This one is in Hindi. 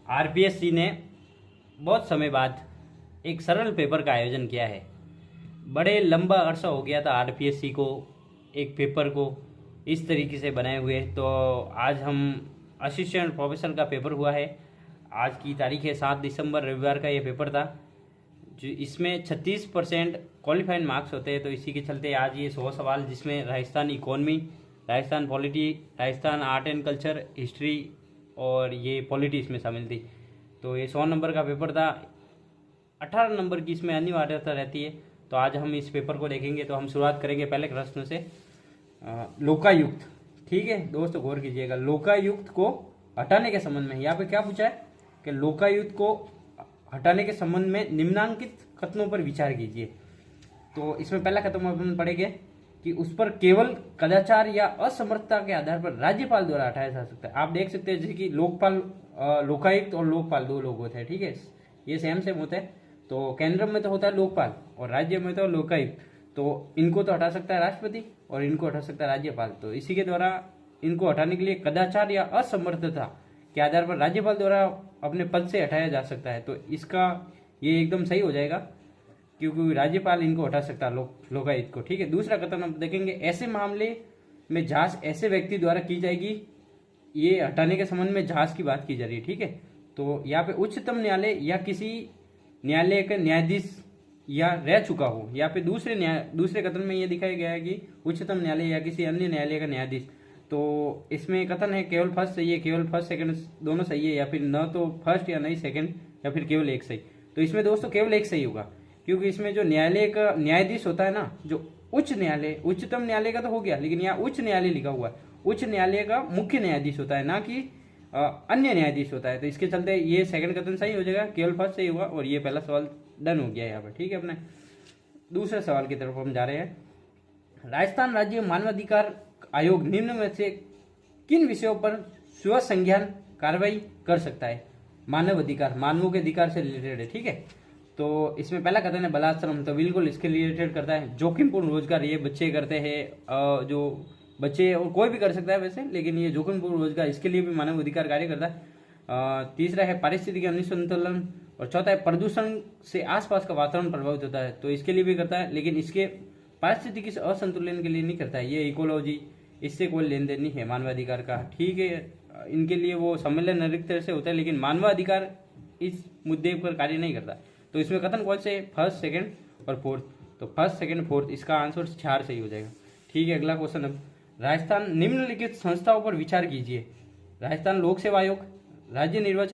आरपीएससी ने बहुत समय बाद एक सरल पेपर का आयोजन किया है। बड़े लंबा अरसा हो गया था आरपीएससी को एक पेपर को इस तरीके से बनाए हुए। तो आज हम असिस्टेंट प्रोफेसर का पेपर हुआ है। आज की तारीख है 7 दिसंबर, रविवार का ये पेपर था। जो इसमें 36% क्वालिफाइंग मार्क्स होते हैं। तो इसी के चलते आज ये 100 सवाल, जिसमें Rajasthan economy, Rajasthan polity, Rajasthan art and culture, history और ये पॉलिटी इसमें शामिल थी। तो ये 100 नंबर का पेपर था। 18 नंबर की इसमें अनिवार्यता रहती है। तो आज हम इस पेपर को देखेंगे। तो हम शुरुआत करेंगे पहले प्रश्न से। लोकायुक्त, ठीक है दोस्तों, गौर कीजिएगा। लोकायुक्त को हटाने के संबंध में यहाँ पे क्या पूछा है कि लोकायुक्त को हटाने के संबंध में निम्नांकित कथनों पर विचार कीजिए। तो इसमें पहला कथन अपन पढ़ेंगे कि उस पर केवल कदाचार या असमर्थता के आधार पर राज्यपाल द्वारा हटाया जा सकता है। आप देख सकते हैं जैसे कि लोकपाल, लोकायुक्त और लोकपाल दो लोग होते हैं, ठीक है, ये सेम सेम होता है। तो केंद्र में तो होता है लोकपाल और राज्य में तो लोकायुक्त। तो इनको तो हटा सकता है राष्ट्रपति और इनको हटा सकता है राज्यपाल। तो इसी के द्वारा इनको हटाने के लिए कदाचार या असमर्थता के आधार पर राज्यपाल द्वारा अपने पद से हटाया जा सकता है। तो इसका ये एकदम सही हो जाएगा, क्योंकि राज्यपाल इनको हटा सकता है लोकायुक्त को, ठीक है। दूसरा कथन हम देखेंगे, ऐसे मामले में जांच ऐसे व्यक्ति द्वारा की जाएगी। ये हटाने के संबंध में जांच की बात की जा रही है, ठीक है। तो यहाँ पे उच्चतम न्यायालय या किसी न्यायालय का न्यायाधीश या रह चुका हो। यहाँ पे दूसरे कथन में ये दिखाया गया है कि उच्चतम न्यायालय या किसी अन्य न्यायालय का न्यायाधीश। तो इसमें कथन है केवल फर्स्ट सही है, केवल फर्स्ट सेकंड दोनों सही है, या फिर न तो फर्स्ट या नहीं सेकंड, या फिर केवल एक सही। तो इसमें दोस्तों केवल एक सही होगा, क्योंकि इसमें जो न्यायालय का न्यायाधीश होता है ना, जो उच्च न्यायालय, उच्चतम न्यायालय का तो हो गया, लेकिन यहाँ उच्च न्यायालय लिखा हुआ है। उच्च न्यायालय का मुख्य न्यायाधीश होता है, ना कि अन्य न्यायाधीश होता है। तो इसके चलते ये सेकंड कथन सही हो जाएगा, केवल फर्स्ट सही होगा। और ये पहला सवाल डन हो गया यहाँ पर, ठीक है। अपने दूसरे सवाल की तरफ हम जा रहे हैं। राजस्थान राज्य मानवाधिकार आयोग निम्न में से किन विषयों पर स्व संज्ञान कार्रवाई कर सकता है? मानव अधिकार, मानवों के अधिकार से रिलेटेड है, ठीक है। तो इसमें पहला कथन है बलात्श्रम, तो बिल्कुल इसके रिलेटेड करता है। जोखिमपूर्ण रोजगार, ये बच्चे करते हैं, जो बच्चे और कोई भी कर सकता है वैसे, लेकिन ये जोखिमपूर्ण रोजगार, इसके लिए भी मानव अधिकार कार्य करता है। तीसरा है पारिस्थितिक अनुसंतुलन, और चौथा है प्रदूषण से आसपास का वातावरण प्रभावित होता है, तो इसके लिए भी करता है, लेकिन इसके पारिस्थितिक असंतुलन के लिए नहीं करता है। ये इकोलॉजी, इससे कोई लेन देन नहीं है मानवाधिकार का, ठीक है। इनके लिए वो सम्मेलन अधिक तरह से होता है, लेकिन मानवाधिकार इस मुद्दे पर कार्य नहीं करता। तो इसमें कथन कौन से? फर्स्ट, सेकंड और फोर्थ। तो फर्स्ट, सेकंड, फोर्थ, इसका आंसर 4 सही हो जाएगा, ठीक है। अगला क्वेश्चन। अब राजस्थान निम्नलिखित संस्थाओं पर विचार कीजिए। राजस्थान लोक सेवा आयोग, राज्य निर्वाचन